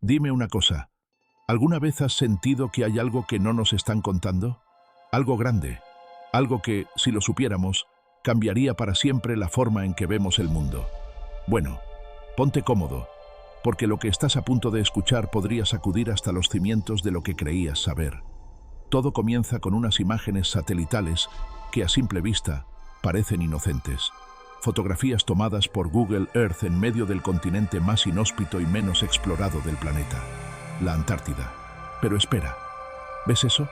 Dime una cosa, ¿alguna vez has sentido que hay algo que no nos están contando? Algo grande, algo que, si lo supiéramos, cambiaría para siempre la forma en que vemos el mundo. Bueno, ponte cómodo, porque lo que estás a punto de escuchar podría sacudir hasta los cimientos de lo que creías saber. Todo comienza con unas imágenes satelitales que a simple vista parecen inocentes. Fotografías tomadas por Google Earth en medio del continente más inhóspito y menos explorado del planeta, la Antártida. Pero espera, ¿ves eso?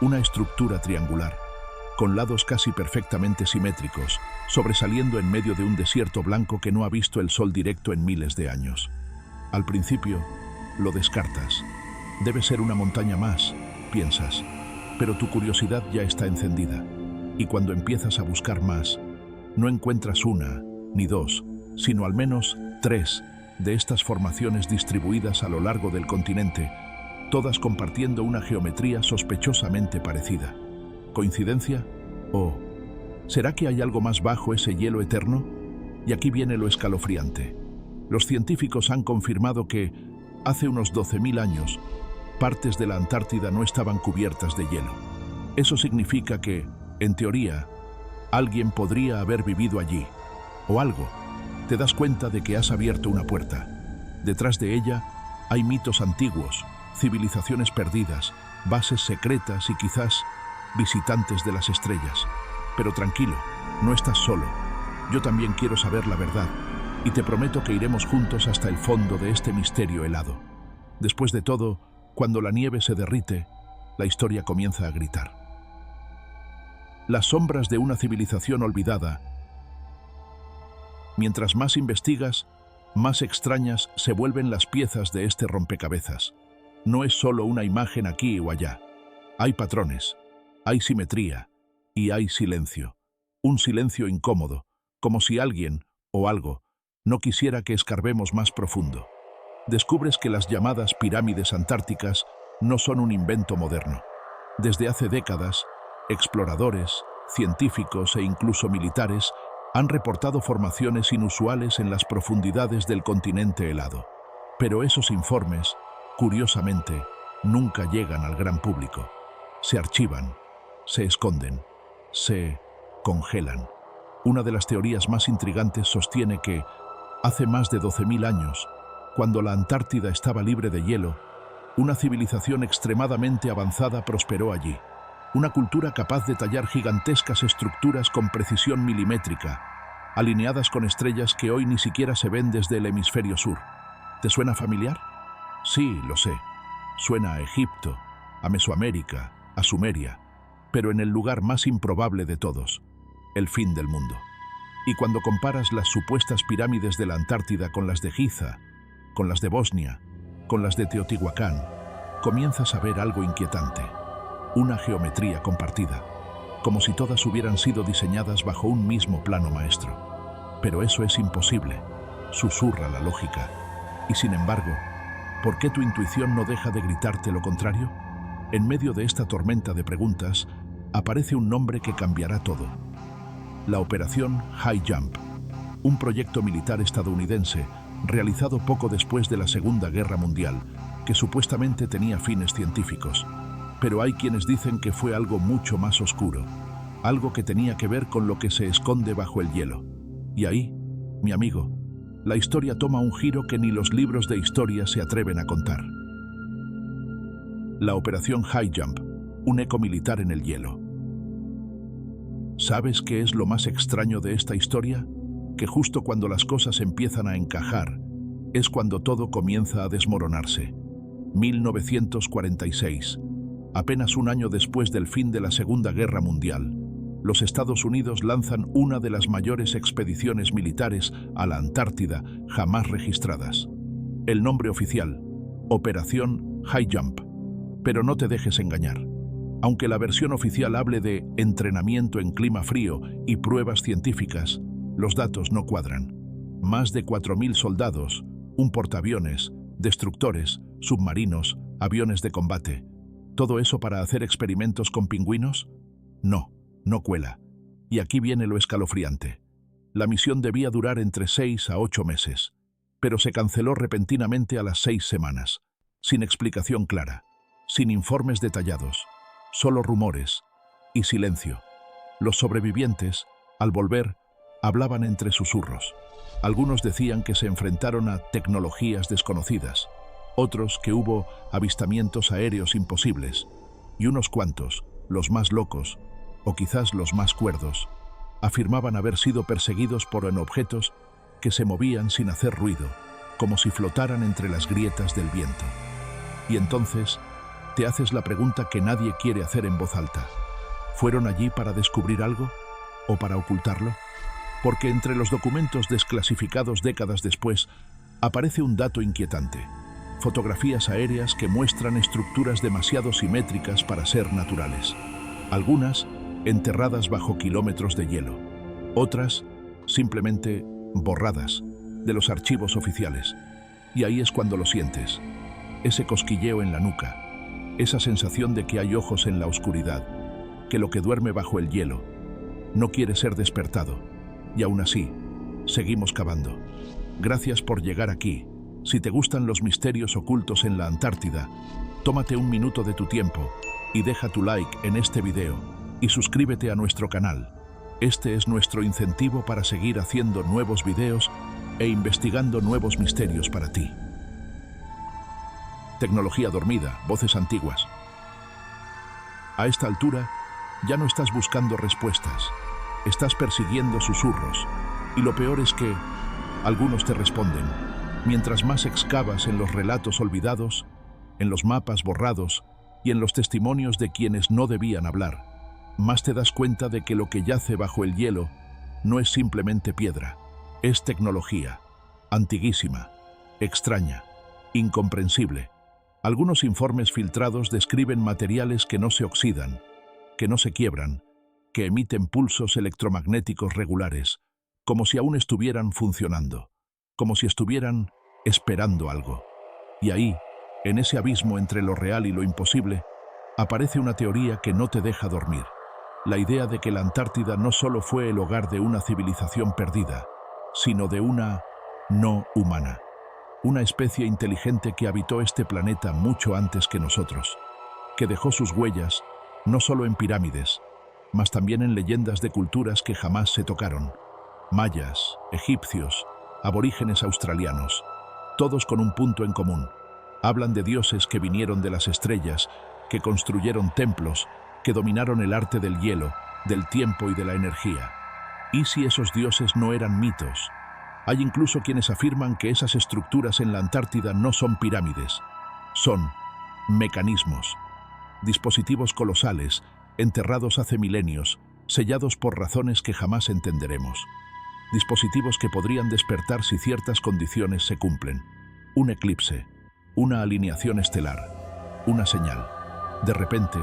Una estructura triangular, con lados casi perfectamente simétricos, sobresaliendo en medio de un desierto blanco que no ha visto el sol directo en miles de años. Al principio, lo descartas. Debe ser una montaña más, piensas, pero tu curiosidad ya está encendida. Y cuando empiezas a buscar más, no encuentras una, ni dos, sino al menos 3 de estas formaciones distribuidas a lo largo del continente, todas compartiendo una geometría sospechosamente parecida. ¿Coincidencia? ¿O será que hay algo más bajo ese hielo eterno? Y aquí viene lo escalofriante. Los científicos han confirmado que, hace unos 12.000 años, partes de la Antártida no estaban cubiertas de hielo. Eso significa que, en teoría, alguien podría haber vivido allí, o algo. Te das cuenta de que has abierto una puerta. Detrás de ella hay mitos antiguos, civilizaciones perdidas, bases secretas y quizás visitantes de las estrellas. Pero tranquilo, no estás solo. Yo también quiero saber la verdad, y te prometo que iremos juntos hasta el fondo de este misterio helado. Después de todo, cuando la nieve se derrite, la historia comienza a gritar. Las sombras de una civilización olvidada. Mientras más investigas, más extrañas se vuelven las piezas de este rompecabezas. No es solo una imagen aquí o allá. Hay patrones, hay simetría y hay silencio. Un silencio incómodo, como si alguien o algo no quisiera que escarbemos más profundo. Descubres que las llamadas pirámides antárticas no son un invento moderno. Desde hace décadas, exploradores, científicos e incluso militares han reportado formaciones inusuales en las profundidades del continente helado. Pero esos informes, curiosamente, nunca llegan al gran público. Se archivan, se esconden, se congelan. Una de las teorías más intrigantes sostiene que, hace más de 12.000 años, cuando la Antártida estaba libre de hielo, una civilización extremadamente avanzada prosperó allí. Una cultura capaz de tallar gigantescas estructuras con precisión milimétrica, alineadas con estrellas que hoy ni siquiera se ven desde el hemisferio sur. ¿Te suena familiar? Sí, lo sé. Suena a Egipto, a Mesoamérica, a Sumeria, pero en el lugar más improbable de todos, el fin del mundo. Y cuando comparas las supuestas pirámides de la Antártida con las de Giza, con las de Bosnia, con las de Teotihuacán, comienzas a ver algo inquietante. Una geometría compartida, como si todas hubieran sido diseñadas bajo un mismo plano maestro. Pero eso es imposible, susurra la lógica. Y sin embargo, ¿por qué tu intuición no deja de gritarte lo contrario? En medio de esta tormenta de preguntas, aparece un nombre que cambiará todo. La Operación High Jump, un proyecto militar estadounidense realizado poco después de la Segunda Guerra Mundial, que supuestamente tenía fines científicos. Pero hay quienes dicen que fue algo mucho más oscuro, algo que tenía que ver con lo que se esconde bajo el hielo. Y ahí, mi amigo, la historia toma un giro que ni los libros de historia se atreven a contar. La Operación High Jump, un eco militar en el hielo. ¿Sabes qué es lo más extraño de esta historia? Que justo cuando las cosas empiezan a encajar, es cuando todo comienza a desmoronarse. 1946. Apenas un año después del fin de la Segunda Guerra Mundial, los Estados Unidos lanzan una de las mayores expediciones militares a la Antártida jamás registradas. El nombre oficial, Operación High Jump. Pero no te dejes engañar. Aunque la versión oficial hable de entrenamiento en clima frío y pruebas científicas, los datos no cuadran. Más de 4.000 soldados, un portaaviones, destructores, submarinos, aviones de combate. ¿Todo eso para hacer experimentos con pingüinos? No, no cuela. Y aquí viene lo escalofriante. La misión debía durar entre 6 a 8 meses, pero se canceló repentinamente a las 6 semanas. sin explicación clara, sin informes detallados, solo rumores y silencio. Los sobrevivientes, al volver, hablaban entre susurros. Algunos decían que se enfrentaron a tecnologías desconocidas, otros que hubo avistamientos aéreos imposibles, y unos cuantos, los más locos, o quizás los más cuerdos, afirmaban haber sido perseguidos por objetos que se movían sin hacer ruido, como si flotaran entre las grietas del viento. Y entonces te haces la pregunta que nadie quiere hacer en voz alta. ¿Fueron allí para descubrir algo o para ocultarlo? Porque entre los documentos desclasificados décadas después aparece un dato inquietante: fotografías aéreas que muestran estructuras demasiado simétricas para ser naturales. Algunas enterradas bajo kilómetros de hielo, otras simplemente borradas de los archivos oficiales. Y ahí es cuando lo sientes, ese cosquilleo en la nuca, esa sensación de que hay ojos en la oscuridad, que lo que duerme bajo el hielo no quiere ser despertado. Y aún así, seguimos cavando. Gracias por llegar aquí. Si te gustan los misterios ocultos en la Antártida, tómate un minuto de tu tiempo y deja tu like en este video y suscríbete a nuestro canal. Este es nuestro incentivo para seguir haciendo nuevos videos e investigando nuevos misterios para ti. Tecnología dormida, voces antiguas. A esta altura, ya no estás buscando respuestas, estás persiguiendo susurros, y lo peor es que algunos te responden. Mientras más excavas en los relatos olvidados, en los mapas borrados y en los testimonios de quienes no debían hablar, más te das cuenta de que lo que yace bajo el hielo no es simplemente piedra, es tecnología, antiguísima, extraña, incomprensible. Algunos informes filtrados describen materiales que no se oxidan, que no se quiebran, que emiten pulsos electromagnéticos regulares, como si aún estuvieran funcionando, como si estuvieran esperando algo. Y ahí, en ese abismo entre lo real y lo imposible, aparece una teoría que no te deja dormir. La idea de que la Antártida no solo fue el hogar de una civilización perdida, sino de una no humana, una especie inteligente que habitó este planeta mucho antes que nosotros, que dejó sus huellas no solo en pirámides, mas también en leyendas de culturas que jamás se tocaron. Mayas, egipcios, aborígenes australianos, todos con un punto en común. Hablan de dioses que vinieron de las estrellas, que construyeron templos, que dominaron el arte del hielo, del tiempo y de la energía. ¿Y si esos dioses no eran mitos? Hay incluso quienes afirman que esas estructuras en la Antártida no son pirámides, son mecanismos, dispositivos colosales, enterrados hace milenios, sellados por razones que jamás entenderemos. Dispositivos que podrían despertar si ciertas condiciones se cumplen. Un eclipse, una alineación estelar, una señal. De repente,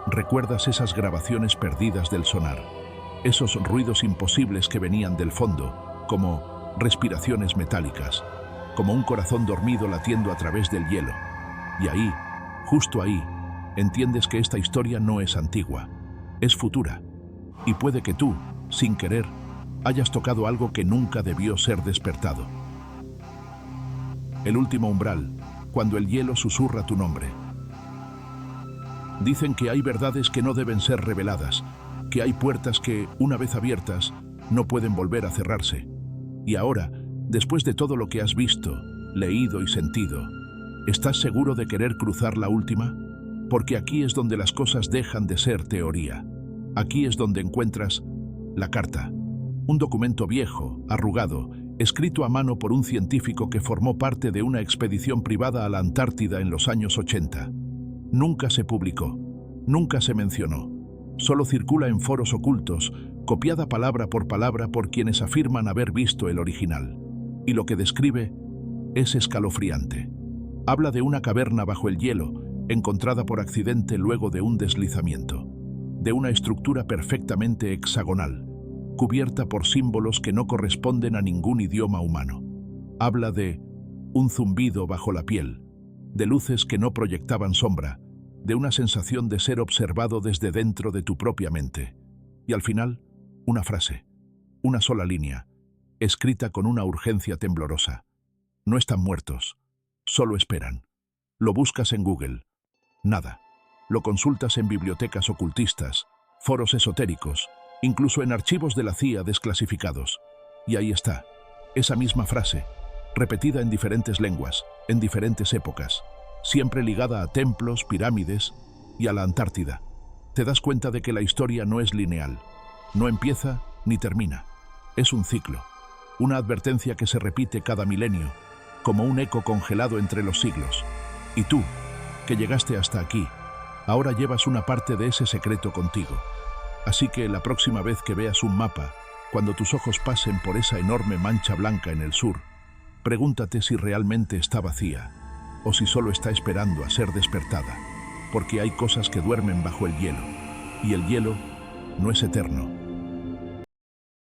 recuerdas esas grabaciones perdidas del sonar, esos ruidos imposibles que venían del fondo, como respiraciones metálicas, como un corazón dormido latiendo a través del hielo. Y ahí, justo ahí, entiendes que esta historia no es antigua, es futura. Y puede que tú, sin querer, hayas tocado algo que nunca debió ser despertado. El último umbral, cuando el hielo susurra tu nombre. Dicen que hay verdades que no deben ser reveladas, que hay puertas que, una vez abiertas, no pueden volver a cerrarse. Y ahora, después de todo lo que has visto, leído y sentido, ¿estás seguro de querer cruzar la última? Porque aquí es donde las cosas dejan de ser teoría. Aquí es donde encuentras la carta. Un documento viejo, arrugado, escrito a mano por un científico que formó parte de una expedición privada a la Antártida en los años 80. Nunca se publicó, nunca se mencionó. Solo circula en foros ocultos, copiada palabra por palabra por quienes afirman haber visto el original. Y lo que describe es escalofriante. Habla de una caverna bajo el hielo, encontrada por accidente luego de un deslizamiento. De una estructura perfectamente hexagonal, cubierta por símbolos que no corresponden a ningún idioma humano. Habla de un zumbido bajo la piel, de luces que no proyectaban sombra, de una sensación de ser observado desde dentro de tu propia mente. Y al final, una frase, una sola línea, escrita con una urgencia temblorosa. No están muertos, solo esperan. Lo buscas en Google. Nada. Lo consultas en bibliotecas ocultistas, foros esotéricos, incluso en archivos de la CIA desclasificados. Y ahí está, esa misma frase, repetida en diferentes lenguas, en diferentes épocas, siempre ligada a templos, pirámides y a la Antártida. Te das cuenta de que la historia no es lineal, no empieza ni termina. Es un ciclo, una advertencia que se repite cada milenio, como un eco congelado entre los siglos. Y tú, que llegaste hasta aquí, ahora llevas una parte de ese secreto contigo. Así que la próxima vez que veas un mapa, cuando tus ojos pasen por esa enorme mancha blanca en el sur, pregúntate si realmente está vacía o si solo está esperando a ser despertada, porque hay cosas que duermen bajo el hielo, y el hielo no es eterno.